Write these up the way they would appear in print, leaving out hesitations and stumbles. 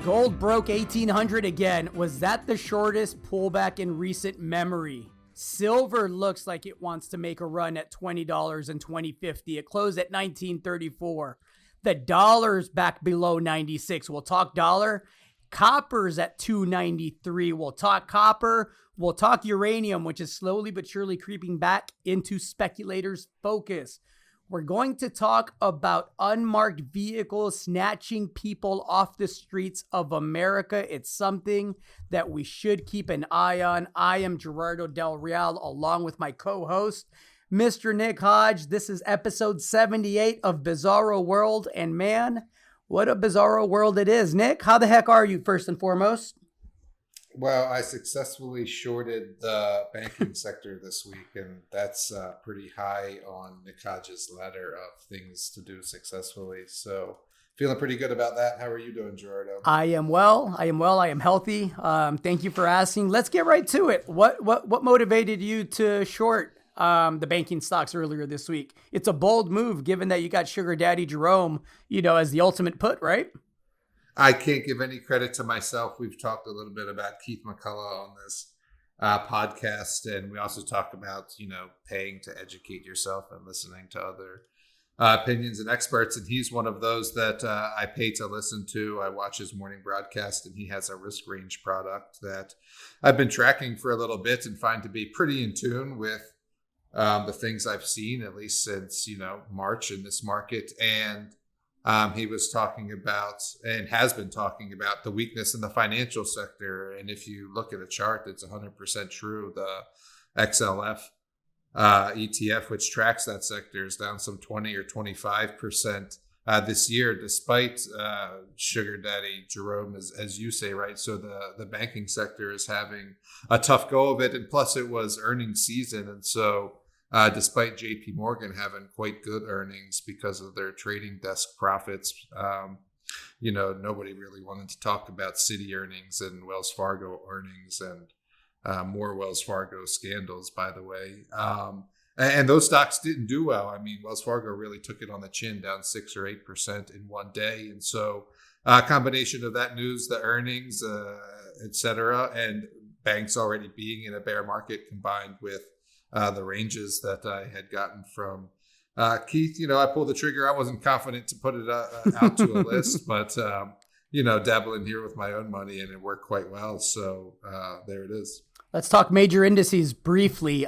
Gold broke 1800 again. Was that the shortest pullback in recent memory? Silver looks like it wants to make a run at $20 in 2050. It closed at 1934. The dollar's back below 96. We'll talk dollar. Copper's at 293. We'll talk copper. We'll talk uranium, which is slowly but surely creeping back into speculators' focus. We're going to talk about unmarked vehicles snatching people off the streets of America. It's something that we should keep an eye on. I am Gerardo Del Real, along with my co-host, Mr. Nick Hodge. This is episode 78 of Bizarro World. And man, what a bizarro world it is. Nick, how the heck are you, first and foremost? Well, I successfully shorted the banking sector this week, and that's pretty high on Nick Hodge's ladder of things to do successfully. So feeling pretty good about that. How are you doing, Gerardo? I am well. I am healthy. Thank you for asking. Let's get right to it. What motivated you to short the banking stocks earlier this week? It's a bold move given that you got Sugar Daddy Jerome, as the ultimate put, right? I can't give any credit to myself. We've talked a little bit about Keith McCullough on this podcast, and we also talk about, paying to educate yourself and listening to other opinions and experts. And he's one of those that I pay to listen to. I watch his morning broadcast, and he has a risk range product that I've been tracking for a little bit and find to be pretty in tune with the things I've seen, at least since, March in this market. And he was talking about and has been talking about the weakness in the financial sector. And if you look at a chart, it's 100% true. The XLF ETF, which tracks that sector, is down some 20 or 25% this year, despite Sugar Daddy Jerome, as you say, right? So the banking sector is having a tough go of it. And plus, it was earnings season. And so despite JP Morgan having quite good earnings because of their trading desk profits, nobody really wanted to talk about Citi earnings and Wells Fargo earnings and more Wells Fargo scandals, by the way. And those stocks didn't do well. I mean, Wells Fargo really took it on the chin, down 6 or 8% in one day. And so a combination of that news, the earnings, et cetera, and banks already being in a bear market combined with the ranges that I had gotten from Keith. I pulled the trigger. I wasn't confident to put it out to a list, but, dabbling here with my own money, and it worked quite well. So there it is. Let's talk major indices briefly.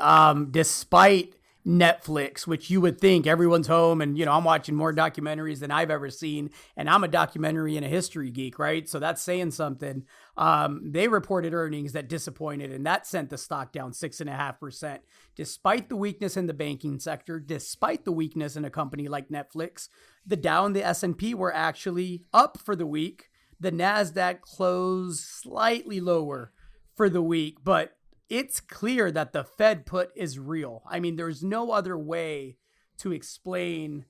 Despite Netflix, which you would think everyone's home and, I'm watching more documentaries than I've ever seen. And I'm a documentary and a history geek, right? So that's saying something. They reported earnings that disappointed, and that sent the stock down 6.5%. Despite the weakness in the banking sector, despite the weakness in a company like Netflix, the Dow and the S&P were actually up for the week. The NASDAQ closed slightly lower for the week, but it's clear that the Fed put is real. I mean, there's no other way to explain,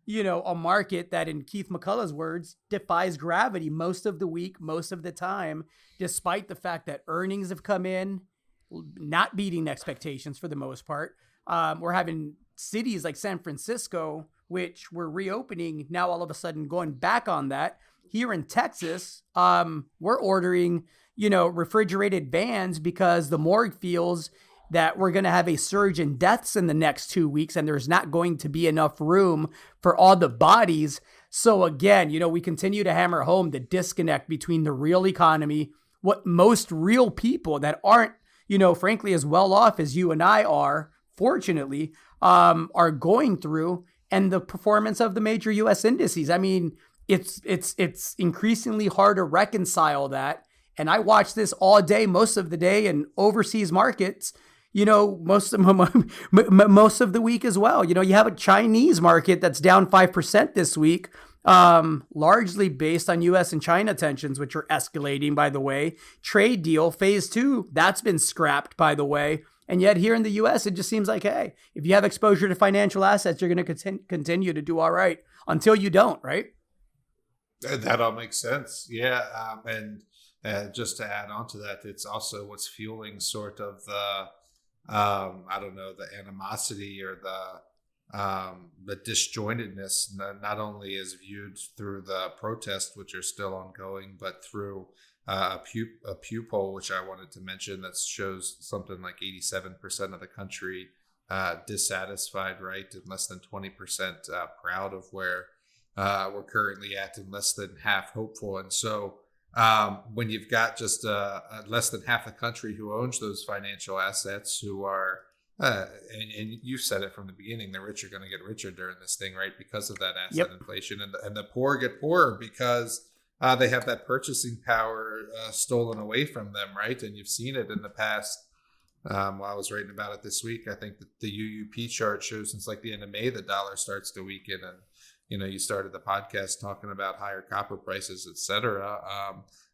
a market that, in Keith McCullough's words, defies gravity most of the week, most of the time, despite the fact that earnings have come in, not beating expectations for the most part. We're having cities like San Francisco, which were reopening, now all of a sudden going back on that. Here in Texas, we're ordering refrigerated vans because the morgue feels that we're going to have a surge in deaths in the next 2 weeks, and there's not going to be enough room for all the bodies. So again, we continue to hammer home the disconnect between the real economy, what most real people that aren't, frankly, as well off as you and I are, fortunately, are going through, and the performance of the major U.S. indices. I mean, it's increasingly hard to reconcile that. And I watch this all day, most of the day, in overseas markets, most of the week as well. You have a Chinese market that's down 5% this week, largely based on U.S. and China tensions, which are escalating, by the way. Trade deal, phase 2, that's been scrapped, by the way. And yet here in the U.S., it just seems like, hey, if you have exposure to financial assets, you're going to continue to do all right until you don't, right? That all makes sense. Yeah. Just to add on to that, it's also what's fueling sort of the, the animosity or the disjointedness not only is viewed through the protests, which are still ongoing, but through a Pew poll, which I wanted to mention, that shows something like 87% of the country dissatisfied, right, and less than 20% proud of where we're currently at, and less than half hopeful. And so when you've got just less than half the country who owns those financial assets, who are and you said it from the beginning, the rich are going to get richer during this thing, right? Because of that asset inflation, and the poor get poorer because they have that purchasing power stolen away from them, right? And you've seen it in the past. While I was writing about it this week, I think that the UUP chart shows since like the end of May, the dollar starts to weaken. And, you started the podcast talking about higher copper prices, et cetera.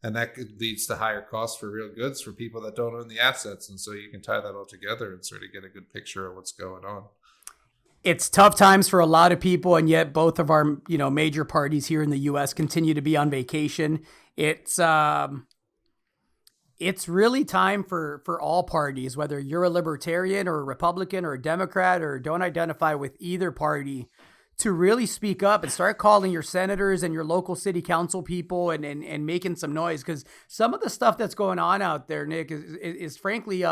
And that leads to higher costs for real goods for people that don't own the assets. And so you can tie that all together and sort of get a good picture of what's going on. It's tough times for a lot of people, and yet both of our, major parties here in the U.S. continue to be on vacation. It's really time for all parties, whether you're a libertarian or a Republican or a Democrat or don't identify with either party, to really speak up and start calling your senators and your local city council people and making some noise. Because some of the stuff that's going on out there, Nick, is frankly,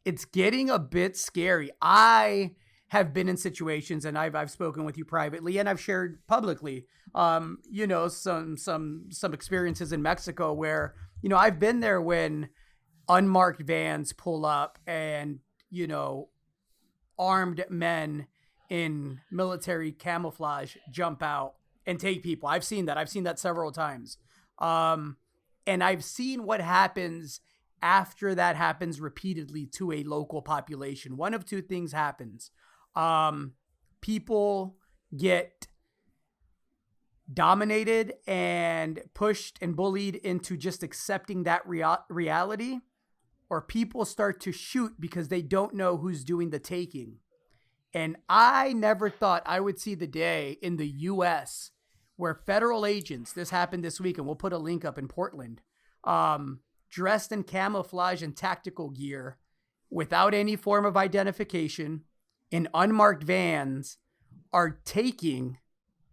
it's getting a bit scary. I have been in situations, and I've spoken with you privately, and I've shared publicly, some experiences in Mexico where, I've been there when unmarked vans pull up and, armed men in military camouflage jump out and take people. I've seen that several times. And I've seen what happens after that happens repeatedly to a local population. One of two things happens. People get dominated and pushed and bullied into just accepting that reality, or people start to shoot because they don't know who's doing the taking. And I never thought I would see the day in the U.S. where federal agents, this happened this week, and we'll put a link up in Portland, dressed in camouflage and tactical gear without any form of identification in unmarked vans, are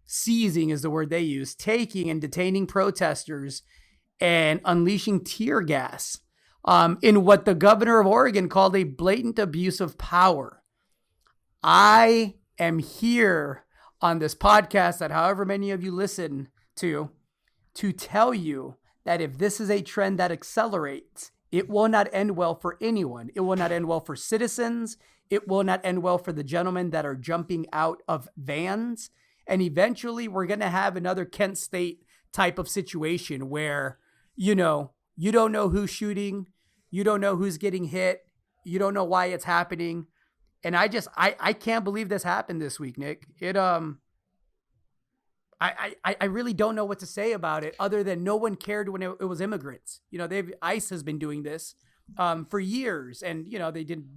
seizing is the word they use, taking and detaining protesters and unleashing tear gas in what the governor of Oregon called a blatant abuse of power. I am here on this podcast, that however many of you listen to tell you that if this is a trend that accelerates, it will not end well for anyone. It will not end well for citizens. It will not end well for the gentlemen that are jumping out of vans. And eventually we're going to have another Kent State type of situation where, you don't know who's shooting. You don't know who's getting hit. You don't know why it's happening. And I can't believe this happened this week, Nick. I really don't know what to say about it other than no one cared when it was immigrants. ICE has been doing this for years, and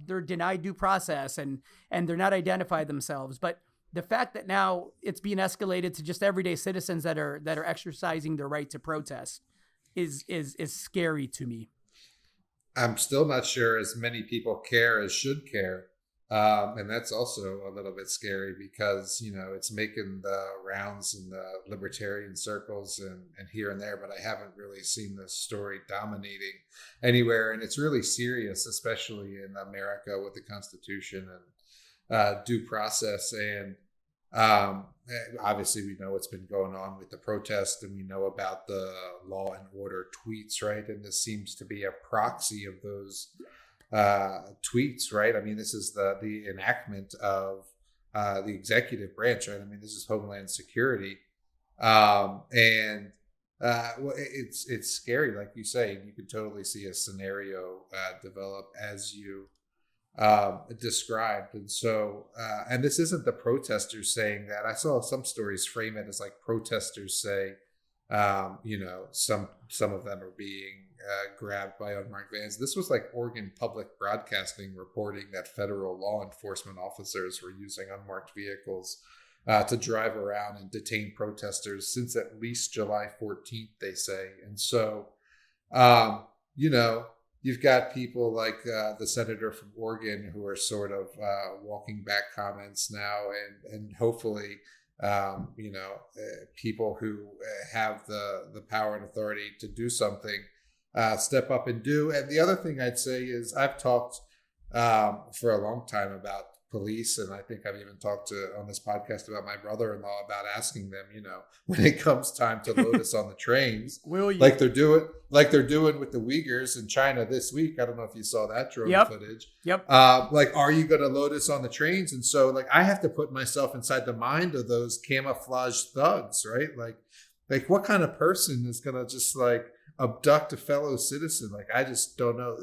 they're denied due process and they're not identified themselves. But the fact that now it's being escalated to just everyday citizens that are exercising their right to protest is scary to me. I'm still not sure as many people care as should care. And that's also a little bit scary because, it's making the rounds in the libertarian circles and here and there, but I haven't really seen this story dominating anywhere. And it's really serious, especially in America with the Constitution and due process. And obviously we know what's been going on with the protest, and we know about the law and order tweets, right? And this seems to be a proxy of those tweets, right? I mean, this is the enactment of the executive branch, right? I mean, this is Homeland Security, and it's scary, like you say. And you can totally see a scenario develop as you described. And so, and this isn't the protesters saying that. I saw some stories frame it as like protesters say, some of them are being grabbed by unmarked vans. This was like Oregon Public Broadcasting reporting that federal law enforcement officers were using unmarked vehicles to drive around and detain protesters since at least July 14th, they say. And so, you you've got people like the senator from Oregon who are sort of walking back comments now, and hopefully, people who have the power and authority to do something step up and do. And the other thing I'd say is I've talked for a long time about police, and I think I've even talked on this podcast about my brother-in-law about asking them, when it comes time to load us on the trains, will you? like they're doing with the Uyghurs in China this week. I don't know if you saw that drone footage. Yep. Are you going to load us on the trains? And so I have to put myself inside the mind of those camouflaged thugs, right? Like what kind of person is going to just abduct a fellow citizen? I just don't know.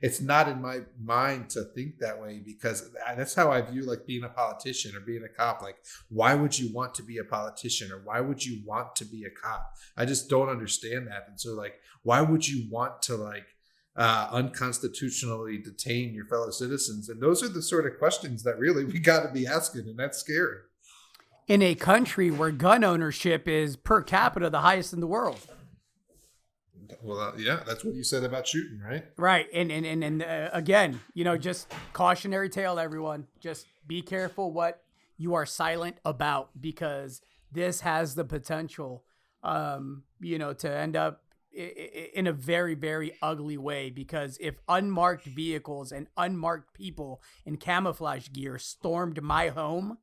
It's not in my mind to think that way, because that's how I view being a politician or being a cop. Why would you want to be a politician, or why would you want to be a cop? I just don't understand that. And so why would you want to unconstitutionally detain your fellow citizens? And those are the sort of questions that really we got to be asking, and that's scary. In a country where gun ownership is per capita the highest in the world. Well, yeah, that's what you said about shooting, right? Right. And again, just cautionary tale, everyone. Just be careful what you are silent about, because this has the potential, to end up in a very, very ugly way. Because if unmarked vehicles and unmarked people in camouflage gear stormed my home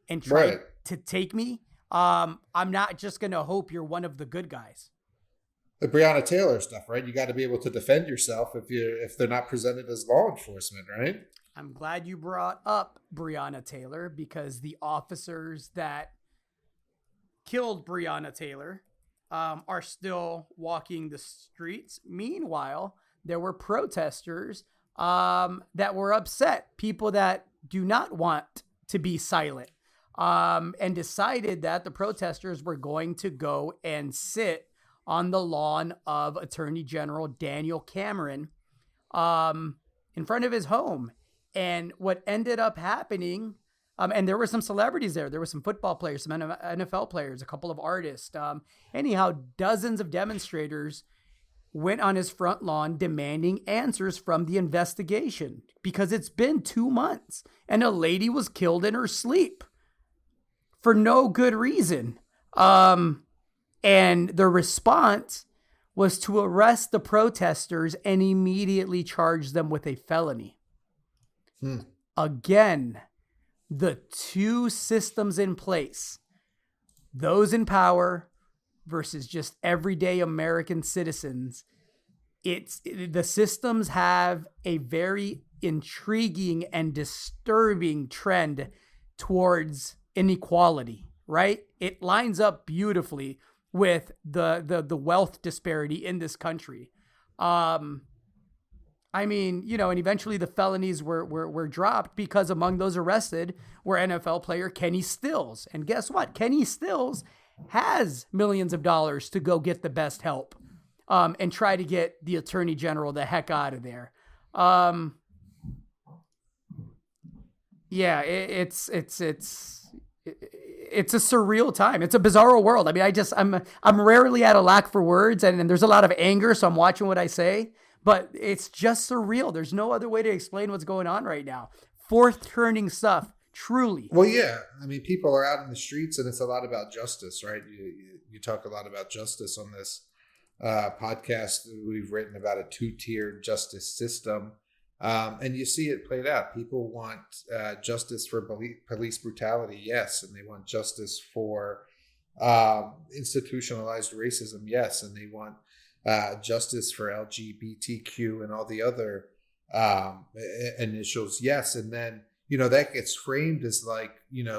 and tried to take me, I'm not just going to hope you're one of the good guys. The Breonna Taylor stuff, right? You got to be able to defend yourself if they're not presented as law enforcement, right? I'm glad you brought up Breonna Taylor, because the officers that killed Breonna Taylor are still walking the streets. Meanwhile, there were protesters that were upset, people that do not want to be silent, and decided that the protesters were going to go and sit on the lawn of Attorney General Daniel Cameron in front of his home. And what ended up happening, and there were some celebrities there. There were some football players, some NFL players, a couple of artists. Anyhow, dozens of demonstrators went on his front lawn demanding answers from the investigation, because it's been 2 months and a lady was killed in her sleep for no good reason. And the response was to arrest the protesters and immediately charge them with a felony. Again, the two systems in place, those in power versus just everyday American citizens, the systems have a very intriguing and disturbing trend towards inequality, right? It lines up beautifully with the wealth disparity in this country. And eventually the felonies were dropped, because among those arrested were NFL player Kenny Stills. And guess what? Kenny Stills has millions of dollars to go get the best help and try to get the attorney general the heck out of there. It's a surreal time. It's a bizarro world. I mean, I'm rarely at a lack for words, and there's a lot of anger, so I'm watching what I say, but it's just surreal. There's no other way to explain what's going on right now. Fourth turning stuff, truly. Well, yeah. I mean, people are out in the streets, and it's a lot about justice, right? You talk a lot about justice on this podcast. We've written about a two-tiered justice system. And you see it played out. People want justice for police brutality, yes. And they want justice for institutionalized racism, yes. And they want justice for LGBTQ and all the other initials, yes. And then, that gets framed as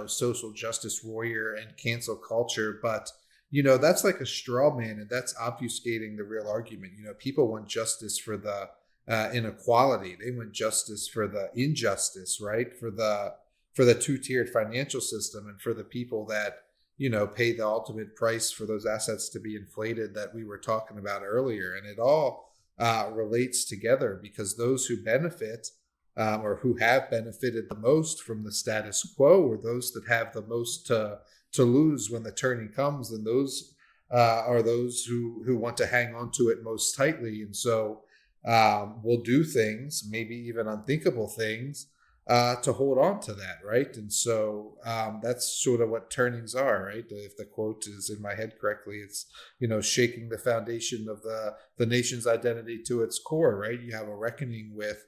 social justice warrior and cancel culture. But, that's like a straw man, and that's obfuscating the real argument. People want justice for the inequality. They want justice for the injustice, right? For the two-tiered financial system, and for the people that, pay the ultimate price for those assets to be inflated that we were talking about earlier. And it all relates together, because those who benefit or who have benefited the most from the status quo are those that have the most to lose when the turning comes. And those are those who want to hang on to it most tightly. And so will do things, maybe even unthinkable things, to hold on to that, right? And so that's sort of what turnings are, right? If the quote is in my head correctly, it's, shaking the foundation of the nation's identity to its core, right? You have a reckoning with,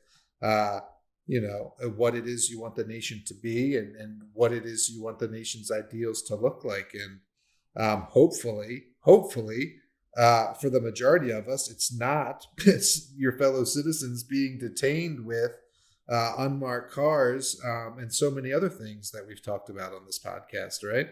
what it is you want the nation to be, and what it is you want the nation's ideals to look like. And hopefully, for the majority of us, it's your fellow citizens being detained with unmarked cars, and so many other things that we've talked about on this podcast, right?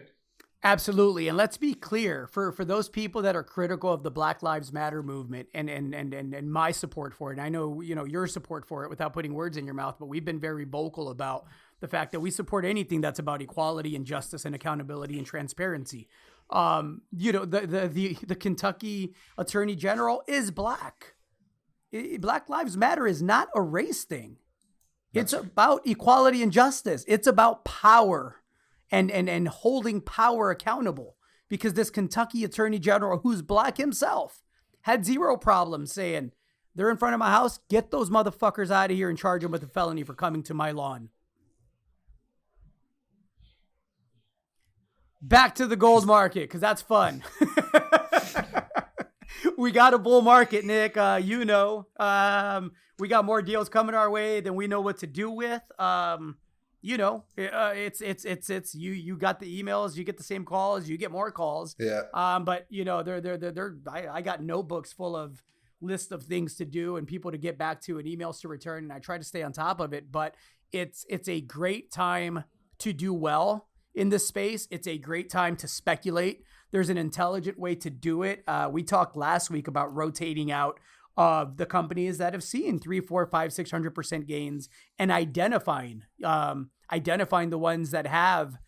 Absolutely. And let's be clear, for those people that are critical of the Black Lives Matter movement and my support for it. I know, your support for it, without putting words in your mouth, but we've been very vocal about the fact that we support anything that's about equality and justice and accountability and transparency. The Kentucky Attorney General is Black. Black Lives Matter is not a race thing. It's about equality and justice. It's about power and holding power accountable, because this Kentucky Attorney General, who's Black himself, had zero problem saying, they're in front of my house, get those motherfuckers out of here and charge them with a felony for coming to my lawn. Back to the gold market, because that's fun. We got a bull market, Nick. We got more deals coming our way than we know what to do with. It's you got the emails, you get the same calls, you get more calls. Yeah. But I got notebooks full of list of things to do and people to get back to and emails to return, and I try to stay on top of it. But it's a great time to do well in this space. It's a great time to speculate. There's an intelligent way to do it. We talked last week about rotating out of the companies that have seen 3, 4, 5, 600% gains, and identifying the ones that have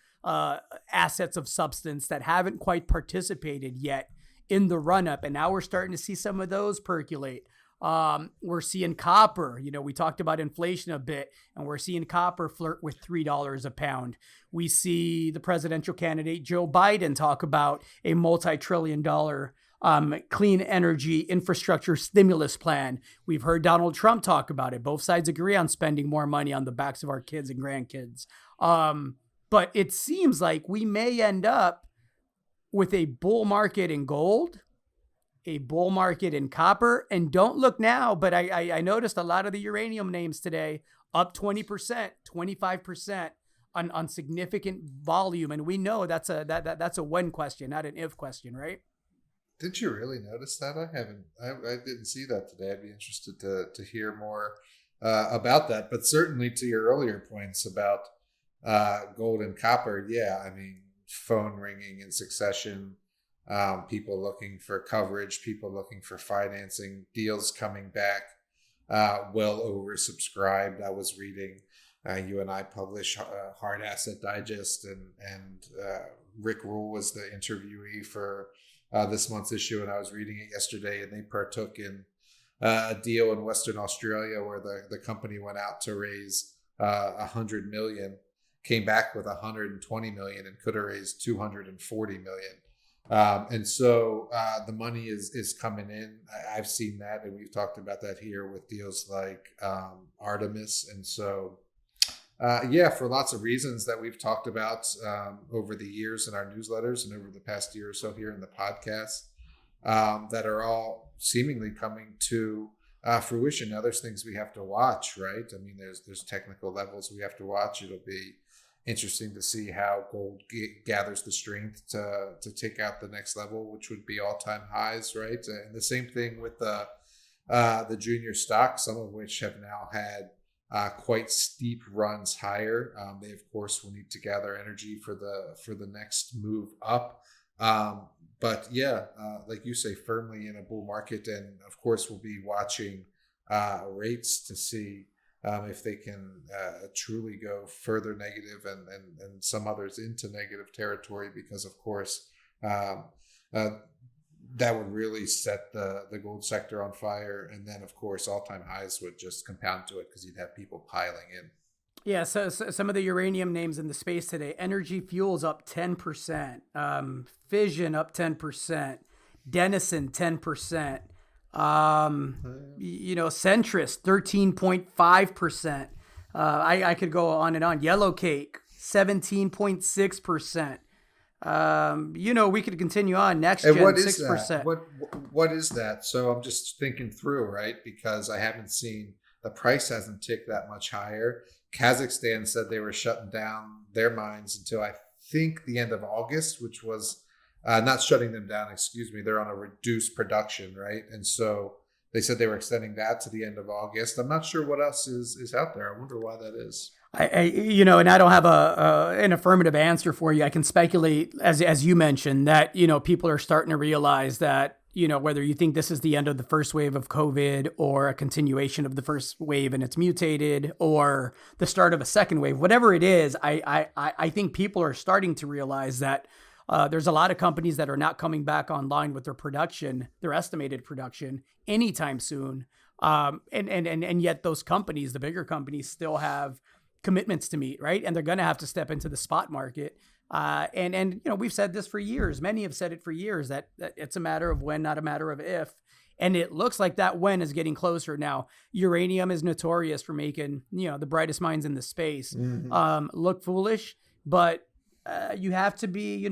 assets of substance that haven't quite participated yet in the run up. And now we're starting to see some of those percolate. We're seeing copper, we talked about inflation a bit, and we're seeing copper flirt with $3 a pound. We see the presidential candidate Joe Biden talk about a multi-trillion-dollar clean energy infrastructure stimulus plan. We've heard Donald Trump talk about it. Both sides agree on spending more money on the backs of our kids and grandkids. But it seems like we may end up with a bull market in gold, a bull market in copper, and don't look now, but I noticed a lot of the uranium names today up 20%, 25% on significant volume. And we know that's a when question, not an if question, right? Did you really notice that? I didn't see that today. I'd be interested to hear more about that. But certainly to your earlier points about gold and copper, yeah, I mean, phone ringing in succession, people looking for coverage, people looking for financing, deals coming back, well oversubscribed. I was reading, you and I publish Hard Asset Digest, and Rick Rule was the interviewee for this month's issue, and I was reading it yesterday, and they partook in a deal in Western Australia where the company went out to raise $100 million, came back with $120 million, and could have raised $240 million. And so the money is coming in. I've seen that, and we've talked about that here with deals like Artemis. And so, for lots of reasons that we've talked about over the years in our newsletters and over the past year or so here in the podcast, that are all seemingly coming to fruition. Now, there's things we have to watch, right? I mean, there's technical levels we have to watch. It'll be interesting to see how gold gathers the strength to take out the next level, which would be all-time highs, right? And the same thing with the junior stocks, some of which have now had quite steep runs higher. They of course will need to gather energy for the next move up. But like you say, firmly in a bull market, and of course we'll be watching rates to see if they can truly go further negative and some others into negative territory, because of course that would really set the gold sector on fire. And then of course all-time highs would just compound to it, because you'd have people piling in. Yeah, so some of the uranium names in the space today: Energy Fuels up 10%, Fission up 10%, Denison 10%, Centrist 13.5%. I could go on and on. Yellow Cake 17.6%. We could continue on. Next Gen 6%. What is that? So I'm just thinking through, right? Because I haven't seen the price hasn't ticked that much higher. Kazakhstan said they were shutting down their mines until I think the end of August, which was not shutting them down. Excuse me. They're on a reduced production, right? And so they said they were extending that to the end of August. I'm not sure what else is out there. I wonder why that is. And I don't have an affirmative answer for you. I can speculate, as you mentioned, that, people are starting to realize that, whether you think this is the end of the first wave of COVID or a continuation of the first wave and it's mutated, or the start of a second wave, whatever it is, I think people are starting to realize that there's a lot of companies that are not coming back online with their production, their estimated production, anytime soon. And yet those companies, the bigger companies, still have commitments to meet, right? And they're going to have to step into the spot market. We've said this for years. Many have said it for years that it's a matter of when, not a matter of if. And it looks like that when is getting closer now. Uranium is notorious for making, the brightest minds in the space look foolish, but you have to be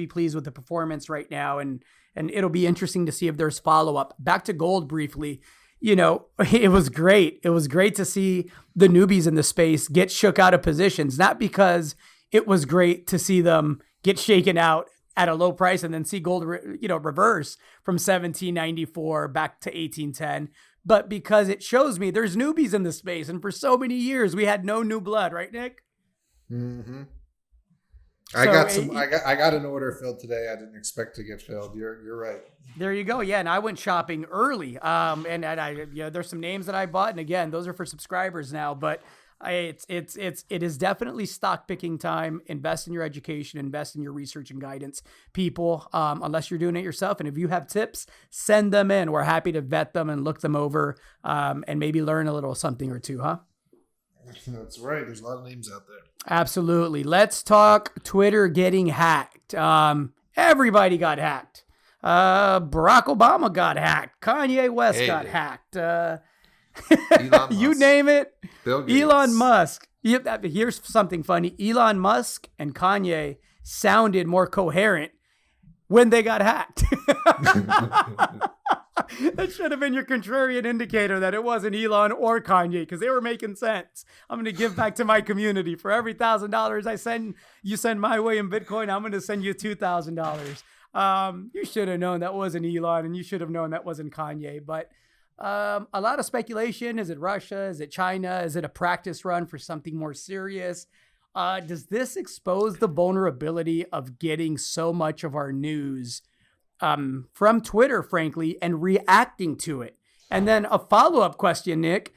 pleased with the performance right now. And it'll be interesting to see if there's follow up. Back to gold briefly. It was great. It was great to see the newbies in the space get shook out of positions, not because it was great to see them get shaken out at a low price and then see gold, reverse from 1794 back to 1810, but because it shows me there's newbies in the space. And for so many years, we had no new blood, right, Nick? Mm-hmm. I got an order filled today. I didn't expect to get filled. You're right. There you go. Yeah, and I went shopping early. And I there's some names that I bought, and again, those are for subscribers now. But it is definitely stock picking time. Invest in your education. Invest in your research and guidance, people. Unless you're doing it yourself, and if you have tips, send them in. We're happy to vet them and look them over, and maybe learn a little something or two, huh? That's right. There's a lot of names out there. Absolutely. Let's talk Twitter getting hacked. Everybody got hacked. Barack Obama got hacked. Kanye West got hacked. You name it. Bill Gates. Elon Musk. Here's something funny. Elon Musk and Kanye sounded more coherent when they got hacked. That should have been your contrarian indicator that it wasn't Elon or Kanye, because they were making sense. I'm going to give back to my community. For every $1,000 you send my way in Bitcoin, I'm going to send you $2,000. You should have known that wasn't Elon, and you should have known that wasn't Kanye. But a lot of speculation. Is it Russia? Is it China? Is it a practice run for something more serious? Does this expose the vulnerability of getting so much of our news from Twitter, frankly, and reacting to it? And then a follow-up question, Nick.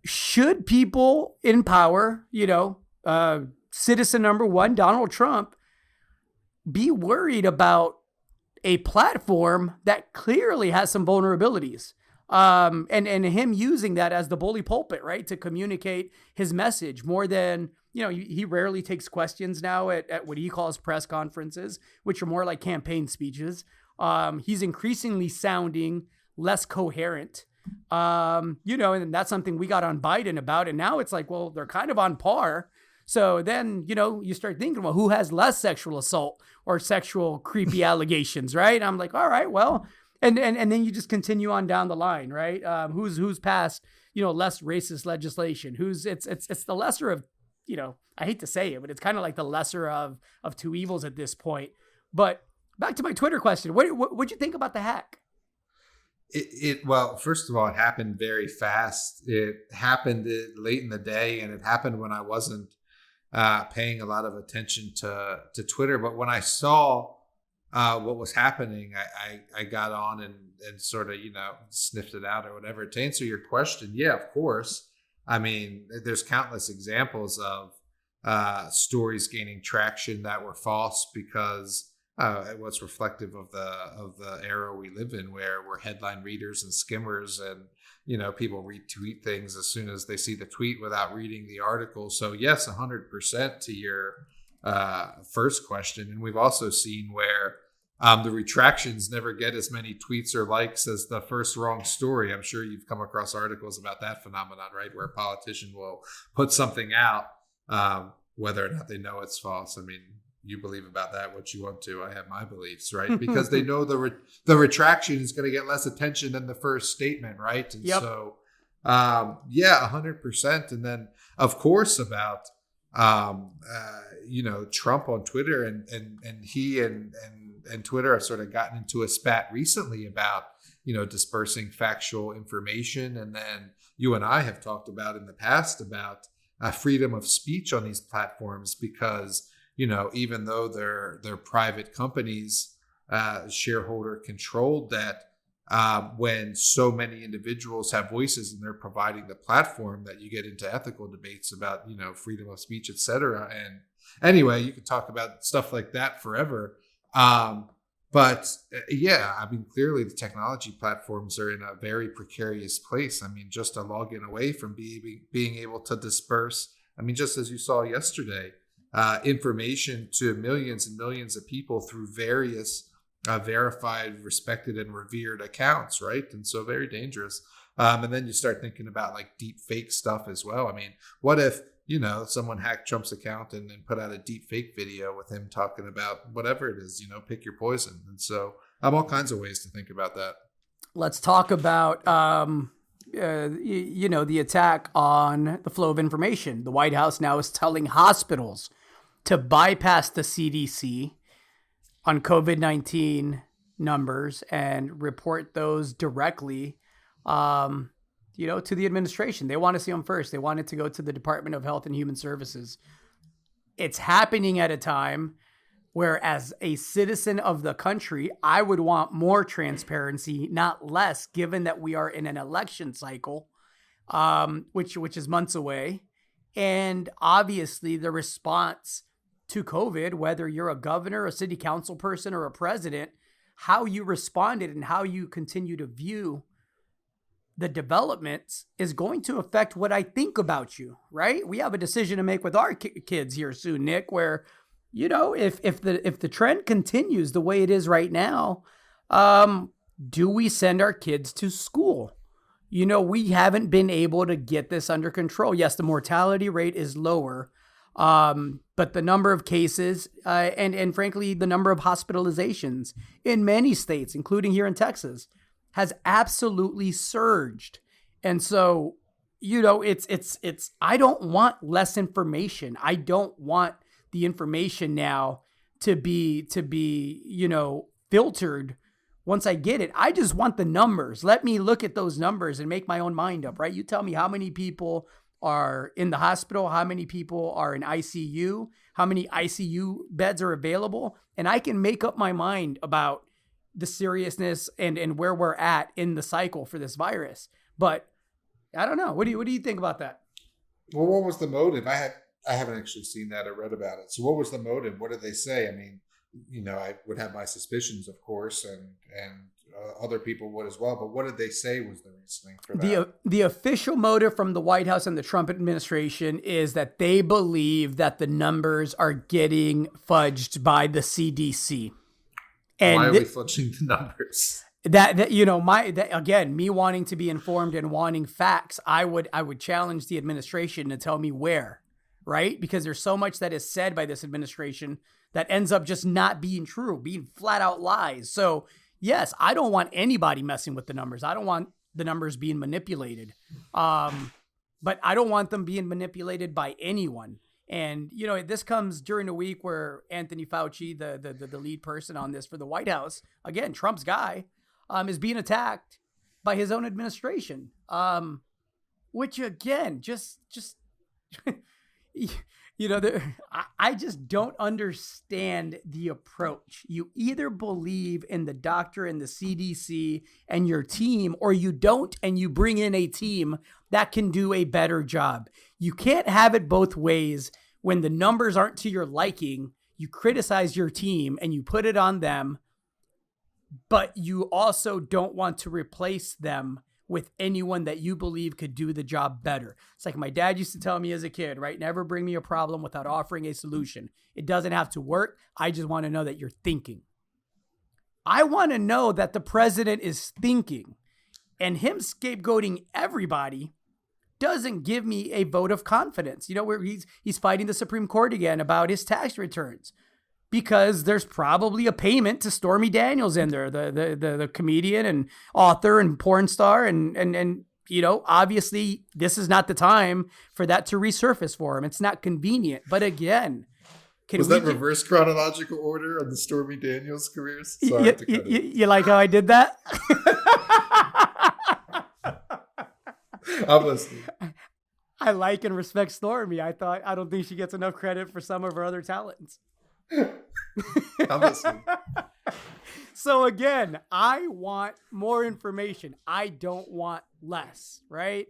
Should people in power, citizen number one, Donald Trump, be worried about a platform that clearly has some vulnerabilities? And him using that as the bully pulpit, right, to communicate his message more than, he rarely takes questions now at what he calls press conferences, which are more like campaign speeches. He's increasingly sounding less coherent, and that's something we got on Biden about. And now it's like, well, they're kind of on par. So then, you start thinking, well, who has less sexual assault or sexual creepy allegations, right? And I'm like, all right, well, and then you just continue on down the line, right? Who's passed, less racist legislation? It's the lesser of, I hate to say it, but it's kind of like the lesser of two evils at this point. But back to my Twitter question, what'd you think about the hack? Well, first of all, it happened very fast. It happened late in the day, and it happened when I wasn't paying a lot of attention to Twitter. But when I saw what was happening, I got on and sort of, sniffed it out or whatever. To answer your question, yeah, of course. I mean, there's countless examples of stories gaining traction that were false because it was reflective of the era we live in, where we're headline readers and skimmers, and people retweet things as soon as they see the tweet without reading the article. So yes, 100% to your first question. And we've also seen where the retractions never get as many tweets or likes as the first wrong story. I'm sure you've come across articles about that phenomenon, right? Where a politician will put something out, whether or not they know it's false. I mean, you believe about that what you want to. I have my beliefs, right? Because they know the retraction is going to get less attention than the first statement, right? And so, 100%. And then, of course, about Trump on Twitter, and he and Twitter have sort of gotten into a spat recently about dispersing factual information, and then you and I have talked about in the past about freedom of speech on these platforms, because even though they're private companies, shareholder controlled, that when so many individuals have voices and they're providing the platform, that you get into ethical debates about freedom of speech, etc. And anyway, you could talk about stuff like that forever. But I mean, clearly the technology platforms are in a very precarious place. I mean, just a login away from being able to disperse, I mean, just as you saw yesterday, information to millions and millions of people through various verified, respected, and revered accounts, right? And so very dangerous. And then you start thinking about like deep fake stuff as well. I mean, what if someone hacked Trump's account and then put out a deep fake video with him talking about whatever it is, pick your poison. And so I have all kinds of ways to think about that. Let's talk about, the attack on the flow of information. The White House now is telling hospitals to bypass the CDC on COVID-19 numbers and report those directly, to the administration. They want to see them first. They want it to go to the Department of Health and Human Services. It's happening at a time where, as a citizen of the country, I would want more transparency, not less, given that we are in an election cycle, which is months away. And obviously the response to COVID, whether you're a governor, a city council person, or a president, how you responded and how you continue to view the developments is going to affect what I think about you, right? We have a decision to make with our kids here soon, Nick, where, if the trend continues the way it is right now, do we send our kids to school? We haven't been able to get this under control. Yes, the mortality rate is lower, but the number of cases and frankly, the number of hospitalizations in many states, including here in Texas, has absolutely surged. And so, it's I don't want less information. I don't want the information now to be filtered once I get it. I just want the numbers. Let me look at those numbers and make my own mind up, right? You tell me how many people are in the hospital, how many people are in ICU, how many ICU beds are available, and I can make up my mind about the seriousness and where we're at in the cycle for this virus. But I don't know. What do you think about that? Well, what was the motive? I haven't actually seen that or read about it. So what was the motive? What did they say? I mean, I would have my suspicions, of course, and other people would as well. But what did they say was the reasoning for that? The official motive from the White House and the Trump administration is that they believe that the numbers are getting fudged by the CDC. And why are we fudging the numbers? Again, me wanting to be informed and wanting facts, I would challenge the administration to tell me where, right? Because there's so much that is said by this administration that ends up just not being true, being flat out lies. So yes, I don't want anybody messing with the numbers. I don't want the numbers being manipulated. But I don't want them being manipulated by anyone. And, this comes during a week where Anthony Fauci, the lead person on this for the White House, again, Trump's guy, is being attacked by his own administration, which again, just I just don't understand the approach. You either believe in the doctor and the CDC and your team, or you don't, and you bring in a team that can do a better job. You can't have it both ways. When the numbers aren't to your liking, you criticize your team and you put it on them, but you also don't want to replace them with anyone that you believe could do the job better. It's like my dad used to tell me as a kid, right? Never bring me a problem without offering a solution. It doesn't have to work. I just want to know that you're thinking. I want to know that the president is thinking, and him scapegoating everybody doesn't give me a vote of confidence. You know, where he's fighting the Supreme Court again about his tax returns because there's probably a payment to Stormy Daniels in there, the comedian and author and porn star, and you know, obviously this is not the time for that to resurface for him. It's not convenient. But again, was that reverse chronological order on the Stormy Daniels careers? Sorry you like how I did that? I'm listening. I like and respect Stormy. I don't think she gets enough credit for some of her other talents. I'm listening. So again, I want more information. I don't want less, right?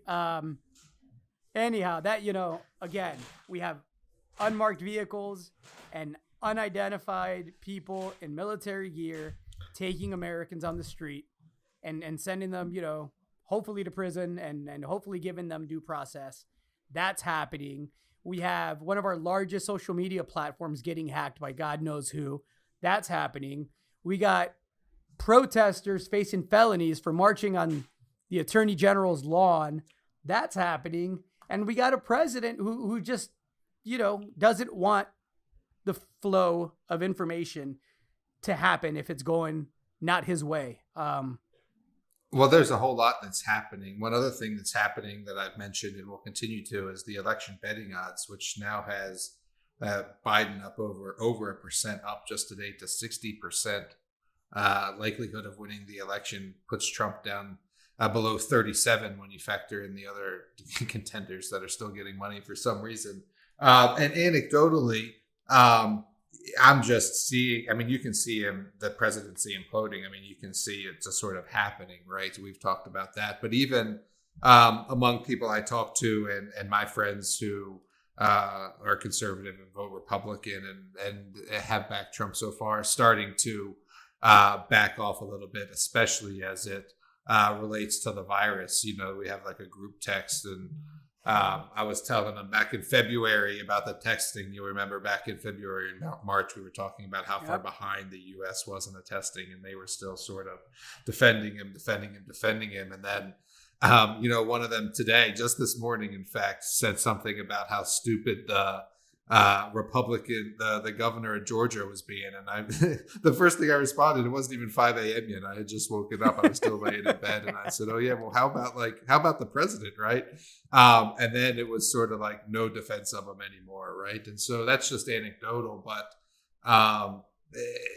Anyhow, that, you know, again, we have unmarked vehicles and unidentified people in military gear taking Americans on the street and sending them, you know, hopefully to prison and hopefully giving them due process. That's happening. We have one of our largest social media platforms getting hacked by God knows who. That's happening. We got protesters facing felonies for marching on the Attorney General's lawn. That's happening. And we got a president who just, you know, doesn't want the flow of information to happen if it's going not his way. Well, there's a whole lot that's happening. One other thing that's happening that I've mentioned and will continue to is the election betting odds, which now has Biden up over 1% up just today to 60%. Likelihood of winning the election puts Trump down below 37 when you factor in the other contenders that are still getting money for some reason. And anecdotally, I'm just seeing, I mean, you can see the presidency imploding. I mean, you can see it's a sort of happening, right? We've talked about that. But even among people I talk to and my friends who are conservative and vote Republican and have backed Trump so far, starting to back off a little bit, especially as it relates to the virus. You know, we have like a group text, and I was telling them back in February about the testing. You'll remember back in February and March, we were talking about how far behind the U.S. was in the testing, and they were still sort of defending him. And then, you know, one of them today, just this morning, in fact, said something about how stupid the Republican, the governor of Georgia was being. And I, the first thing I responded, it wasn't even 5 a.m. yet. I had just woken up. I was still laying in bed. And I said, oh yeah, well, how about the president? Right. And then it was sort of like no defense of him anymore. Right. And so that's just anecdotal, but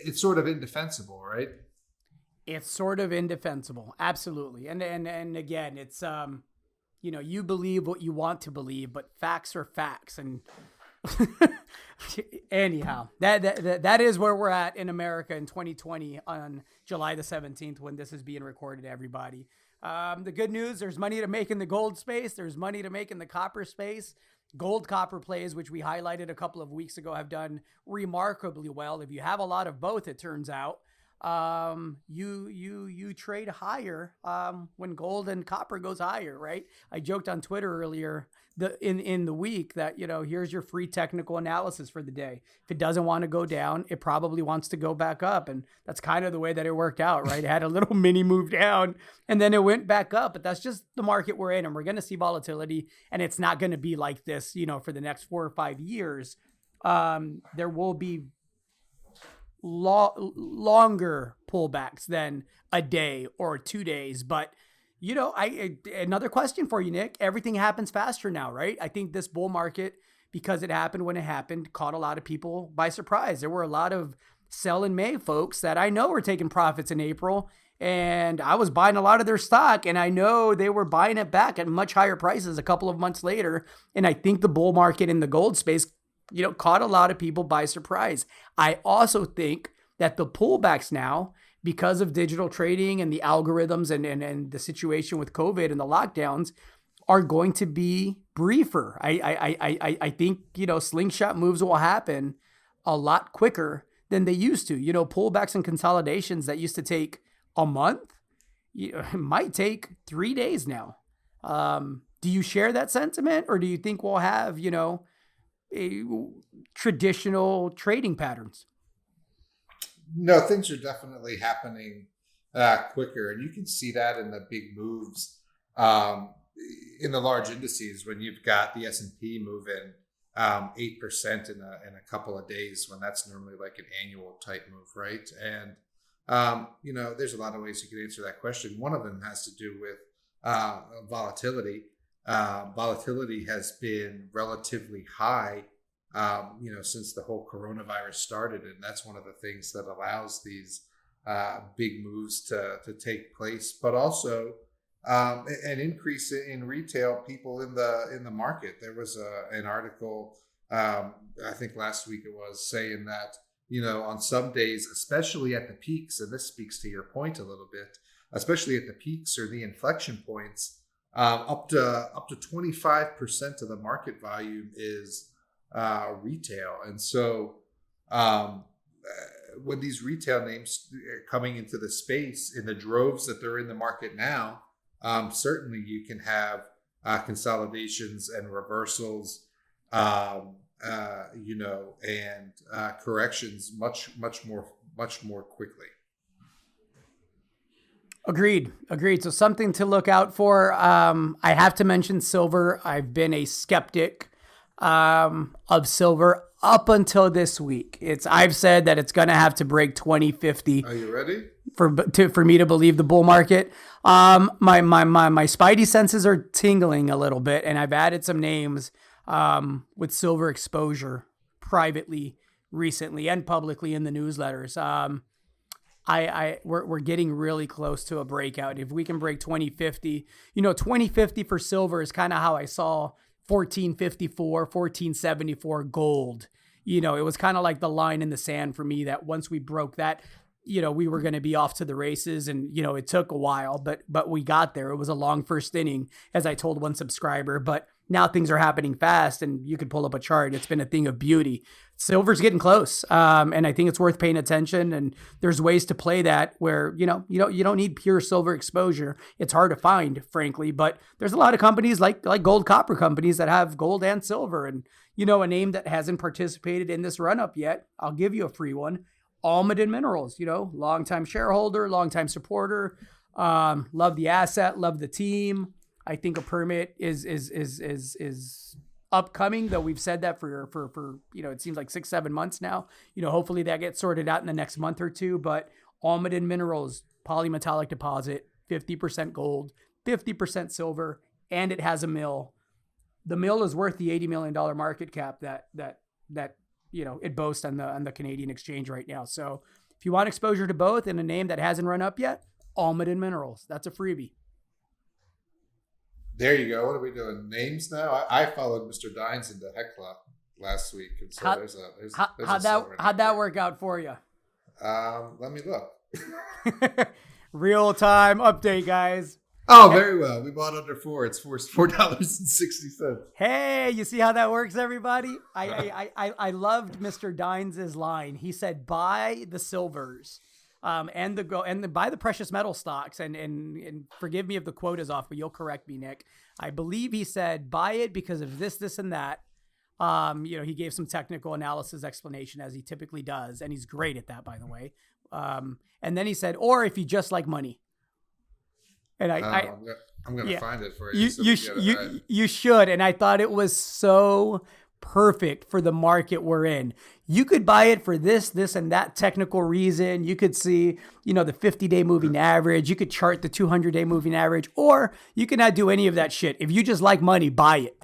it's sort of indefensible, right? It's sort of indefensible. Absolutely. And again, it's, you know, you believe what you want to believe, but facts are facts. And anyhow, that is where we're at in America in 2020 on July the 17th when this is being recorded, everybody. The good news, there's money to make in the gold space. There's money to make in the copper space. Gold copper plays, which we highlighted a couple of weeks ago, have done remarkably well. If you have a lot of both, it turns out, you trade higher when gold and copper goes higher, right? I joked on Twitter earlier in the week that, you know, here's your free technical analysis for the day. If it doesn't want to go down, it probably wants to go back up. And that's kind of the way that it worked out, right? It had a little mini move down and then it went back up, but that's just the market we're in, and we're going to see volatility, and it's not going to be like this, you know, for the next 4 or 5 years. There will be longer pullbacks than a day or 2 days, but you know, another question for you, Nick. Everything happens faster now, right? I think this bull market, because it happened when it happened, caught a lot of people by surprise. There were a lot of sell in May folks that I know were taking profits in April, and I was buying a lot of their stock, and I know they were buying it back at much higher prices a couple of months later. And I think the bull market in the gold space, you know, caught a lot of people by surprise. I also think that the pullbacks now, because of digital trading and the algorithms and the situation with COVID and the lockdowns, are going to be briefer. I think, you know, slingshot moves will happen a lot quicker than they used to. You know, pullbacks and consolidations that used to take a month, it might take 3 days now. Do you share that sentiment, or do you think we'll have, you know, traditional trading patterns? No, things are definitely happening quicker, and you can see that in the big moves um, in the large indices when you've got the S&P moving 8% in a couple of days, when that's normally like an annual type move, right? And there's a lot of ways you can answer that question. One of them has to do with volatility. Volatility has been relatively high since the whole coronavirus started. And that's one of the things that allows these big moves to take place, but also an increase in retail people in the market. There was an article, I think last week it was, saying that, on some days, especially at the peaks, and this speaks to your point a little bit, especially at the peaks or the inflection points, up to 25% of the market volume is retail. And so when these retail names are coming into the space in the droves that they're in the market now, certainly you can have consolidations and reversals, and corrections much more quickly. Agreed. So something to look out for. I have to mention silver. I've been a skeptic of silver up until this week. I've said that it's going to have to break 2050. Are you ready? For me to believe the bull market. My spidey senses are tingling a little bit, and I've added some names with silver exposure privately, recently, and publicly in the newsletters. We're getting really close to a breakout. If we can break 2050, 2050 for silver is kind of how I saw 1454, 1474 gold. It was kind of like the line in the sand for me that once we broke that, we were going to be off to the races, and, it took a while, but we got there. It was a long first inning, as I told one subscriber, but now things are happening fast, and you could pull up a chart. It's been a thing of beauty. Silver's getting close. And I think it's worth paying attention, and there's ways to play that where, you don't need pure silver exposure. It's hard to find, frankly, but there's a lot of companies like gold, copper companies that have gold and silver. And, a name that hasn't participated in this run up yet, I'll give you a free one. Almaden Minerals, longtime shareholder, longtime supporter, love the asset, love the team. I think a permit is upcoming, though we've said that for it seems like 6-7 months now. Hopefully that gets sorted out in the next month or two. But Almaden Minerals, polymetallic deposit, 50% gold, 50% silver, and it has a mill. The mill is worth the $80 million market cap that it boasts on the Canadian exchange right now. So if you want exposure to both in a name that hasn't run up yet, Almaden Minerals, that's a freebie. There you go. What are we doing? Names now? I followed Mr. Dines into Hecla last week, and so how'd that work out for you? Let me look. Real time update, guys. Oh, very well. We bought under $4. It's $4.60. Hey, you see how that works, everybody? I loved Mr. Dines' line. He said, "Buy the silvers, and buy the precious metal stocks." And forgive me if the quote is off, but you'll correct me, Nick. I believe he said, "Buy it because of this, this, and that." He gave some technical analysis explanation, as he typically does, and he's great at that, by the way. And then he said, "Or if you just like money." And I'm going to find it for you. You should. And I thought it was so perfect for the market we're in. You could buy it for this, and that technical reason. You could see, the 50-day moving average. You could chart the 200-day moving average, or you cannot do any of that shit. If you just like money, buy it.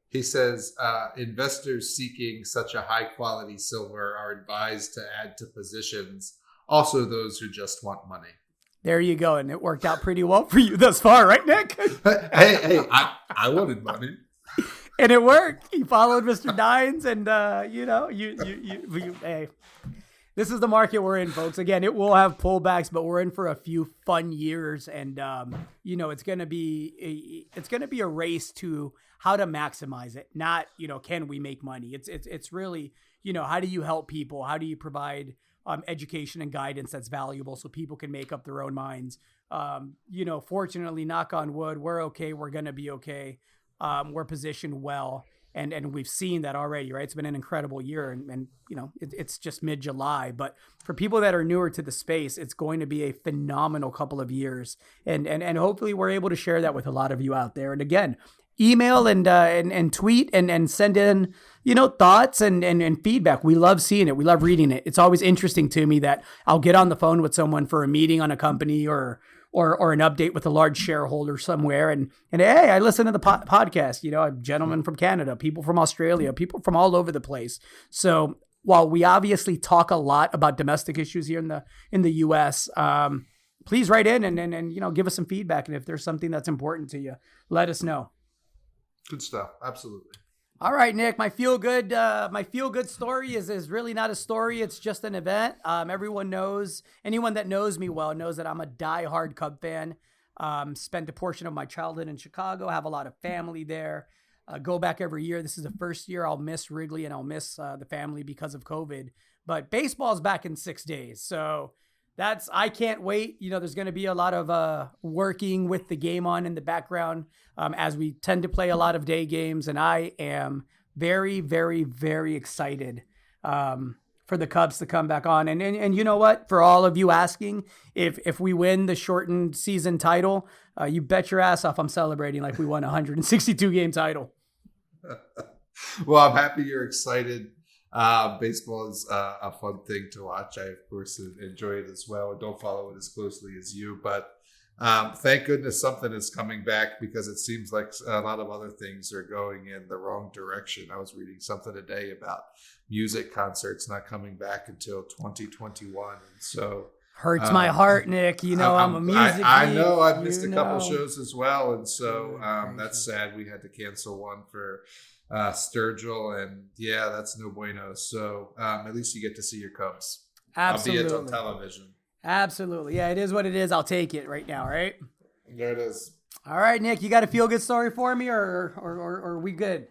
He says, investors seeking such a high quality silver are advised to add to positions. Also those who just want money. There you go. And it worked out pretty well for you thus far, right, Nick? Hey, I wanted money. And it worked. You followed Mr. Dines, and, hey, this is the market we're in, folks. Again, it will have pullbacks, but we're in for a few fun years. And, it's going to be a race to how to maximize it. Not, can we make money? It's really, how do you help people? How do you provide education and guidance that's valuable so people can make up their own minds? Fortunately, knock on wood, we're okay. We're going to be okay. We're positioned well. And we've seen that already, right? It's been an incredible year, and it's just mid-July. But for people that are newer to the space, it's going to be a phenomenal couple of years, and hopefully we're able to share that with a lot of you out there. And again, email and tweet and send in thoughts and feedback. We love seeing it. We love reading it. It's always interesting to me that I'll get on the phone with someone for a meeting on a company or an update with a large shareholder somewhere. And hey, I listen to the podcast, a gentleman from Canada, people from Australia, people from all over the place. So while we obviously talk a lot about domestic issues here in the US, please write in and give us some feedback. And if there's something that's important to you, let us know. Good stuff. Absolutely. All right, Nick, my feel good story is really not a story. It's just an event. Anyone that knows me well knows that I'm a diehard Cub fan. Spent a portion of my childhood in Chicago, have a lot of family there. Go back every year. This is the first year I'll miss Wrigley and I'll miss the family because of COVID. But baseball's back in 6 days. So I can't wait. There's going to be a lot of working with the game on in the background as we tend to play a lot of day games. And I am very, very, very excited for the Cubs to come back on. And you know what? For all of you asking, if we win the shortened season title, you bet your ass off I'm celebrating like we won a 162-game title. Well, I'm happy you're excited. Baseball is a fun thing to watch. I, of course, enjoy it as well. Don't follow it as closely as you, but thank goodness something is coming back, because it seems like a lot of other things are going in the wrong direction. I was reading something today about music concerts not coming back until 2021. And so hurts my heart, Nick. I'm a music I know I've missed a couple shows as well. And so that's sad. We had to cancel one for Sturgill, and yeah, that's no bueno. So at least you get to see your Cubs. Absolutely. Albeit on television. Absolutely. Yeah, it is what it is. I'll take it right now, right? There it is. All right, Nick, you got a feel-good story for me, or are we good?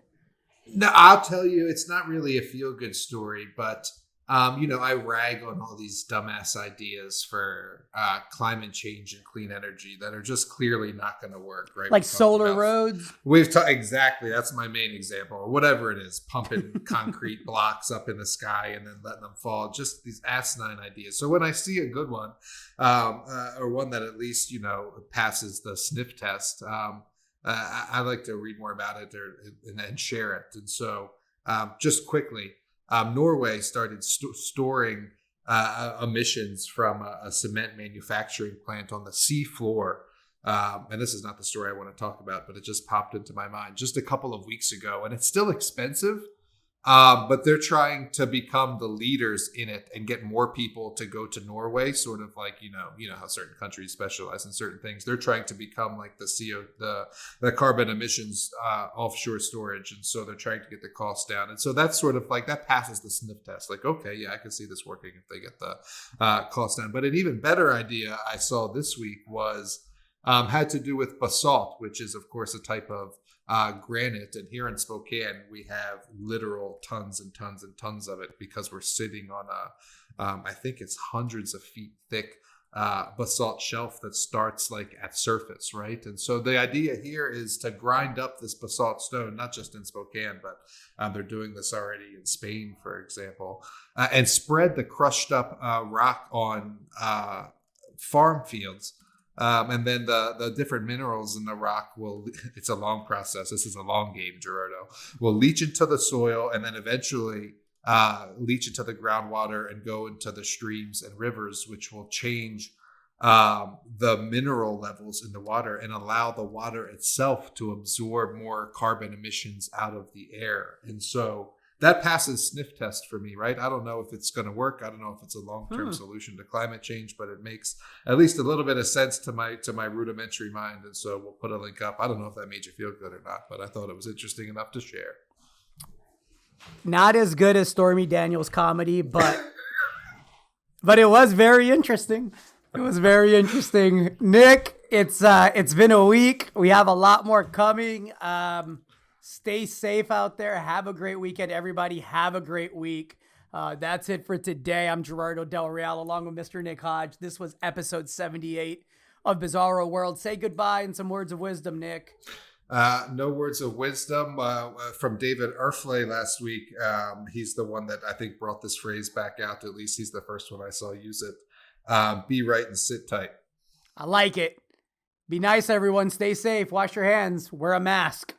No, I'll tell you, it's not really a feel-good story, but I rag on all these dumbass ideas for climate change and clean energy that are just clearly not going to work, right? Like solar roads? Exactly. That's my main example, or whatever it is, pumping concrete blocks up in the sky and then letting them fall. Just these asinine ideas. So when I see a good one, or one that at least, passes the sniff test, I like to read more about it and share it. And so just quickly, Norway started storing emissions from a cement manufacturing plant on the sea floor. And this is not the story I want to talk about, but it just popped into my mind just a couple of weeks ago. And it's still expensive, but they're trying to become the leaders in it and get more people to go to Norway, sort of like, how certain countries specialize in certain things. They're trying to become like the carbon emissions offshore storage. And so they're trying to get the costs down. And so that's sort of like, that passes the sniff test. Like, okay, yeah, I can see this working if they get the costs down. But an even better idea I saw this week was had to do with basalt, which is, of course, a type of granite. And here in Spokane, we have literal tons and tons and tons of it, because we're sitting on I think it's hundreds of feet thick basalt shelf that starts like at surface, right? And so the idea here is to grind up this basalt stone, not just in Spokane, but they're doing this already in Spain, for example, and spread the crushed up rock on farm fields. And then the different minerals in the rock it's a long process. This is a long game, Gerardo. Will leach into the soil and then eventually leach into the groundwater and go into the streams and rivers, which will change the mineral levels in the water and allow the water itself to absorb more carbon emissions out of the air. And so that passes sniff test for me, right? I don't know if it's going to work. I don't know if it's a long-term solution to climate change, but it makes at least a little bit of sense to my rudimentary mind. And so we'll put a link up. I don't know if that made you feel good or not, but I thought it was interesting enough to share. Not as good as Stormy Daniels' comedy, but it was very interesting. It was very interesting. Nick, it's been a week. We have a lot more coming. Stay safe out there. Have a great weekend, everybody. Have a great week. That's it for today. I'm Gerardo Del Real, along with Mr. Nick Hodge. This was episode 78 of Bizarro World. Say goodbye and some words of wisdom, Nick. No words of wisdom from David Erfle last week. He's the one that I think brought this phrase back out. At least he's the first one I saw use it. Be right and sit tight. I like it. Be nice, everyone. Stay safe. Wash your hands. Wear a mask.